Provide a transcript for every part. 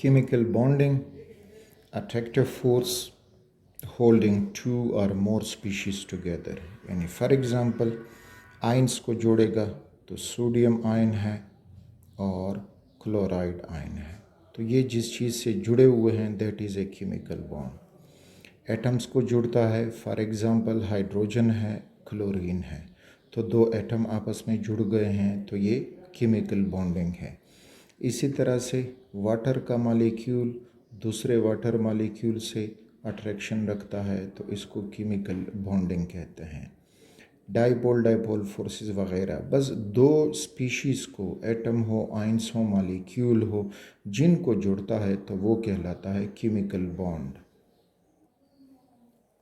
chemical bonding, attractive force holding two or more species together. यानी for example ions को जोड़ेगा तो sodium ion है और क्लोराइड आयन है, तो ये जिस चीज़ से जुड़े हुए हैं that is a chemical bond. Atoms को जुड़ता है, फॉर एग्ज़ाम्पल हाइड्रोजन है, क्लोरीन है, तो दो एटम आपस में जुड़ गए हैं तो ये केमिकल बॉन्डिंग है। इसी तरह से वाटर का मॉलिक्यूल दूसरे वाटर मॉलिक्यूल से अट्रैक्शन रखता है तो इसको केमिकल बॉन्डिंग कहते हैं। डाइपोल फोर्सेस वगैरह, बस दो स्पीशीज़ को, एटम हो, आइंस हो, मॉलिक्यूल हो, जिनको जुड़ता है तो वो कहलाता है chemical bond.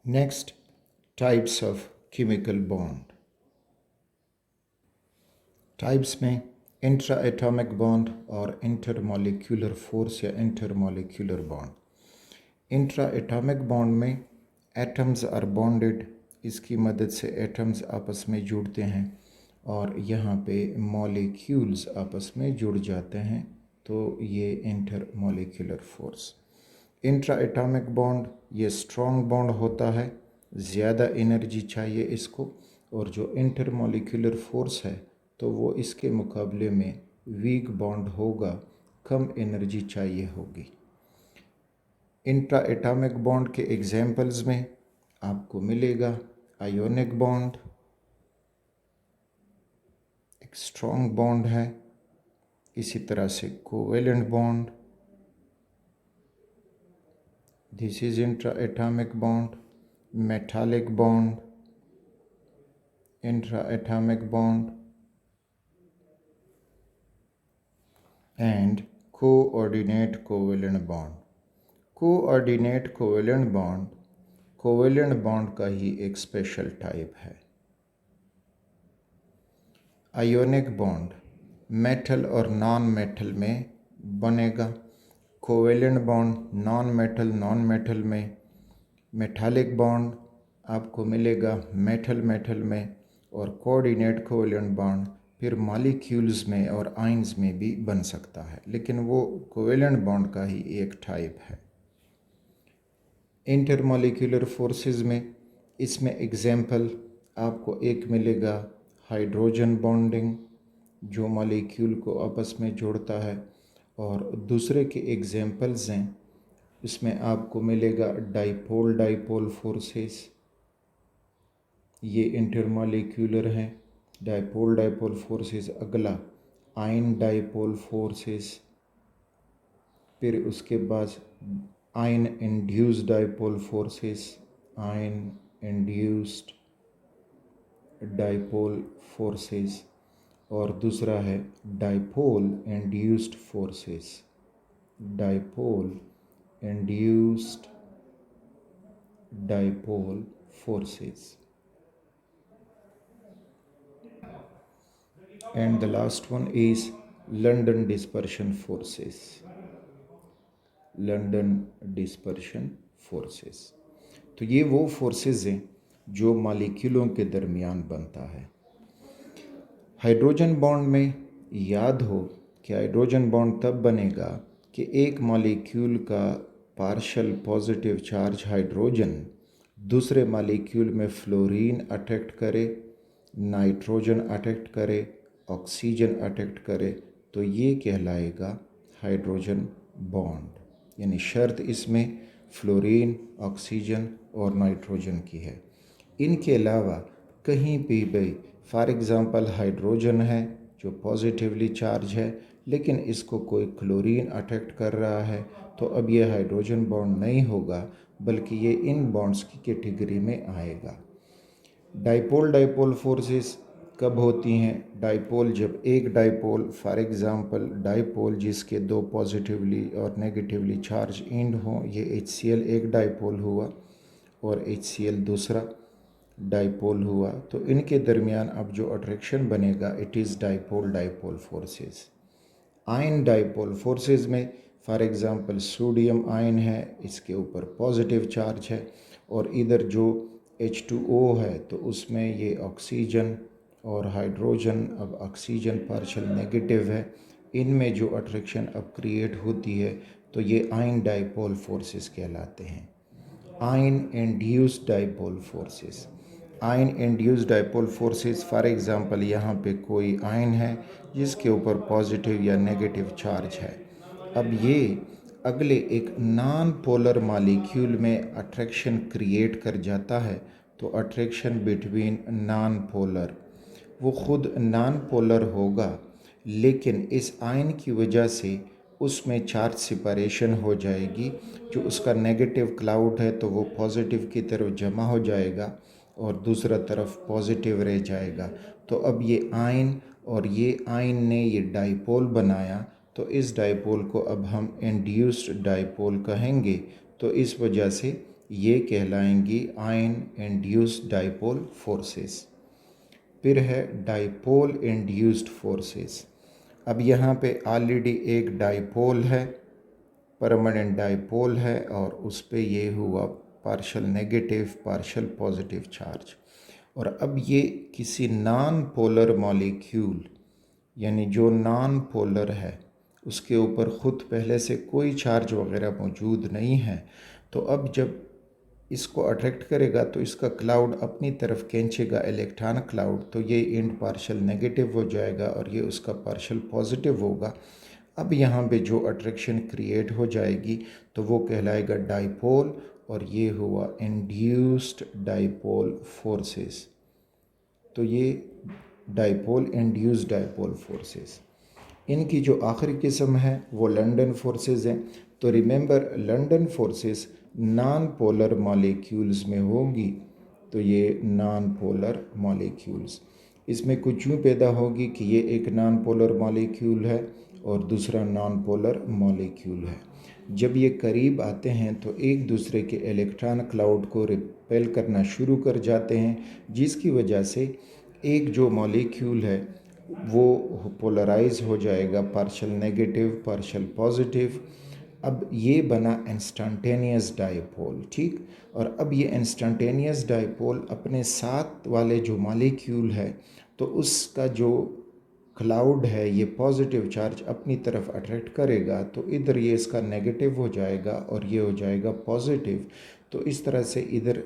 Next, types of chemical bond. Types में इंट्रा एटॉमिक बॉन्ड और इंटरमॉलिक्यूलर फोर्स या intermolecular bond. Intra atomic bond में एटम्स आर बॉन्डेड, इसकी मदद से एटम्स आपस में जुड़ते हैं और यहाँ पे मॉलिक्यूल्स आपस में जुड़ जाते हैं, तो ये intermolecular force. Intra atomic bond ये स्ट्रॉन्ग बॉन्ड होता है, ज़्यादा एनर्जी चाहिए इसको, और जो इंटरमॉलिक्यूलर फोर्स है तो वो इसके मुकाबले में वीक बॉन्ड होगा, कम एनर्जी चाहिए होगी। इंट्रा एटॉमिक बॉन्ड के एग्जाम्पल्स में आपको मिलेगा आयोनिक बॉन्ड, एक स्ट्रॉन्ग बॉन्ड है, इसी तरह से covalent bond, this is intra atomic bond, metallic bond, intra atomic bond and coordinate covalent bond. Coordinate covalent bond covalent bond का ही एक स्पेशल टाइप है। आयोनिक बॉन्ड मेटल और नॉन मेटल में बनेगा, कोवेलेंट बॉन्ड नॉन मेटल में, metallic bond आपको मिलेगा metal में, और कोऑर्डिनेट कोवेलेंट बॉन्ड फिर मॉलिक्यूल्स में और आयंस में भी बन सकता है, लेकिन वो कोवेलेंट बॉन्ड का ही एक टाइप है। इंटरमॉलिक्यूलर फोर्सेस में इसमें एग्जाम्पल आपको एक मिलेगा हाइड्रोजन बॉन्डिंग, जो मॉलिक्यूल को आपस में जोड़ता है, और दूसरे के एग्जाम्पल्स हैं इसमें आपको मिलेगा डाइपोल फोर्सेस, ये इंटरमॉलिक्यूलर हैं। डाइपोल फोर्सेस, अगला आयन डाइपोल फोर्सेस, फिर उसके बाद ion induced dipole forces, ion induced dipole forces, और दूसरा है dipole induced forces, dipole induced dipole forces. And the last one is London dispersion forces. London dispersion forces, तो ये वो फोर्सेस हैं जो मॉलिक्यूलों के दरमियान बनता है। हाइड्रोजन बॉन्ड में याद हो कि हाइड्रोजन बॉन्ड तब बनेगा कि एक मॉलिक्यूल का पार्शियल पॉजिटिव चार्ज हाइड्रोजन दूसरे मॉलिक्यूल में फ्लोरीन अट्रैक्ट करे, नाइट्रोजन अट्रैक्ट करे, ऑक्सीजन अट्रैक्ट करे, तो ये कहलाएगा हाइड्रोजन बॉन्ड। यानी शर्त इसमें फ्लोरीन, ऑक्सीजन और नाइट्रोजन की है। इनके अलावा कहीं भी फॉर एग्ज़ाम्पल हाइड्रोजन है जो पॉजिटिवली चार्ज है, लेकिन इसको कोई क्लोरीन अट्रैक्ट कर रहा है, तो अब ये हाइड्रोजन बॉन्ड नहीं होगा, बल्कि ये इन बॉन्ड्स की कैटेगरी में आएगा। डाइपोल फोर्सेस कब होती हैं? डाइपोल, जब एक डाइपोल, फॉर एग्ज़ाम्पल डाइपोल जिसके दो पॉजिटिवली और नेगेटिवली चार्ज एंड हों, ये HCl एक डाइपोल हुआ और HCl दूसरा डाइपोल हुआ, तो इनके दरमियान अब जो अट्रैक्शन बनेगा it is dipole forces. Ion dipole forces में फॉर एग्ज़ाम्पल सोडियम आयन है, इसके ऊपर पॉजिटिव चार्ज है, और इधर जो H2O है तो उसमें ये ऑक्सीजन और हाइड्रोजन, अब ऑक्सीजन पार्शियल नेगेटिव है, इनमें जो अट्रैक्शन अब क्रिएट होती है तो ये आयन डाइपोल फोर्सेस कहलाते हैं। Ion induced dipole forces. Ion induced dipole forces, for example यहाँ पे कोई आयन है जिसके ऊपर पॉजिटिव या नेगेटिव चार्ज है। अब ये अगले एक नॉन पोलर मॉलिक्यूल में अट्रैक्शन क्रिएट कर जाता है। तो अट्रैक्शन बिटवीन नॉन पोलर, वो खुद नॉन पोलर होगा, लेकिन इस आयन की वजह से उसमें चार्ज सेपरेशन हो जाएगी। जो उसका नेगेटिव क्लाउड है तो वो पॉजिटिव की तरफ जमा हो जाएगा और दूसरा तरफ पॉजिटिव रह जाएगा। तो अब ये आयन और ये आयन ने ये डाइपोल बनाया, तो इस डाइपोल को अब हम इंड्यूस्ड डाइपोल कहेंगे। तो इस वजह से ये कहलाएंगी आयन इंड्यूस्ड डाइपोल फोर्सेस। फिर है डाइपोल इंड्यूस्ड फोर्सेस। अब यहाँ पे ऑलरेडी एक डाइपोल है, परमानेंट डाइपोल है, और उस पे ये हुआ partial negative partial positive charge. और अब ये किसी नॉन पोलर मॉलिक्यूल, यानी जो नॉन पोलर है उसके ऊपर ख़ुद पहले से कोई चार्ज वगैरह मौजूद नहीं है, तो अब जब इसको अट्रैक्ट करेगा तो इसका क्लाउड अपनी तरफ खींचेगा, इलेक्ट्रॉन क्लाउड, तो ये एंड पार्शल नेगेटिव हो जाएगा और ये उसका पार्शल पॉजिटिव होगा। अब यहाँ पे जो अट्रैक्शन क्रिएट हो जाएगी तो वो कहलाएगा डाइपोल, और ये हुआ इंड्यूस्ड डाइपोल फोर्सेस। तो ये डाइपोल इंड्यूस्ड डाइपोल फोर्सेस। इनकी जो आखिरी किस्म है वो लंदन फोर्सेस हैं। तो remember, London forces non polar molecules में होंगी। तो ये नॉन पोलर मॉलिक्यूल्स, इसमें कुछ यूँ पैदा होगी कि ये एक नॉन पोलर मॉलिक्यूल है और दूसरा नॉन पोलर मॉलिक्यूल है। जब ये करीब आते हैं तो एक दूसरे के इलेक्ट्रॉन क्लाउड को रिपेल करना शुरू कर जाते हैं, जिसकी वजह से एक जो मॉलिक्यूल है वो पोलराइज हो जाएगा, पार्शल नेगेटिव पार्शल पॉजिटिव। अब ये बना इंस्टैंटेनियस डाइपोल, ठीक। और अब ये इंस्टैंटेनियस डाइपोल अपने साथ वाले जो मॉलिक्यूल है तो उसका जो क्लाउड है ये पॉजिटिव चार्ज अपनी तरफ अट्रैक्ट करेगा, तो इधर ये इसका नेगेटिव हो जाएगा और ये हो जाएगा पॉजिटिव। तो इस तरह से इधर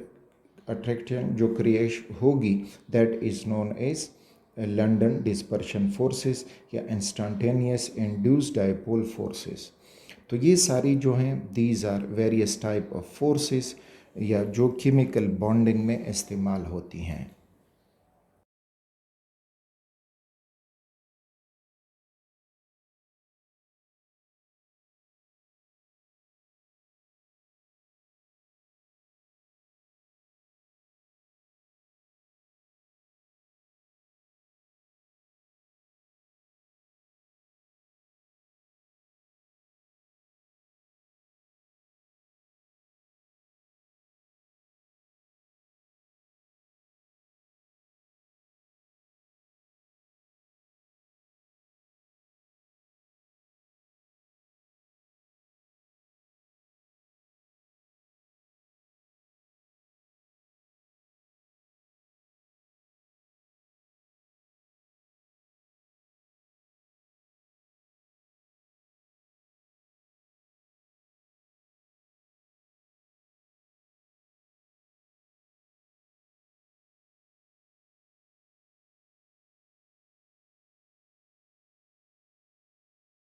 अट्रैक्शन जो क्रिएट होगी that is known as London dispersion forces या इंस्टैंटेनियस इंड्यूस्ड डाइपोल फोर्सेस। तो ये सारी जो हैं these are various type of forces या जो केमिकल बॉन्डिंग में इस्तेमाल होती हैं।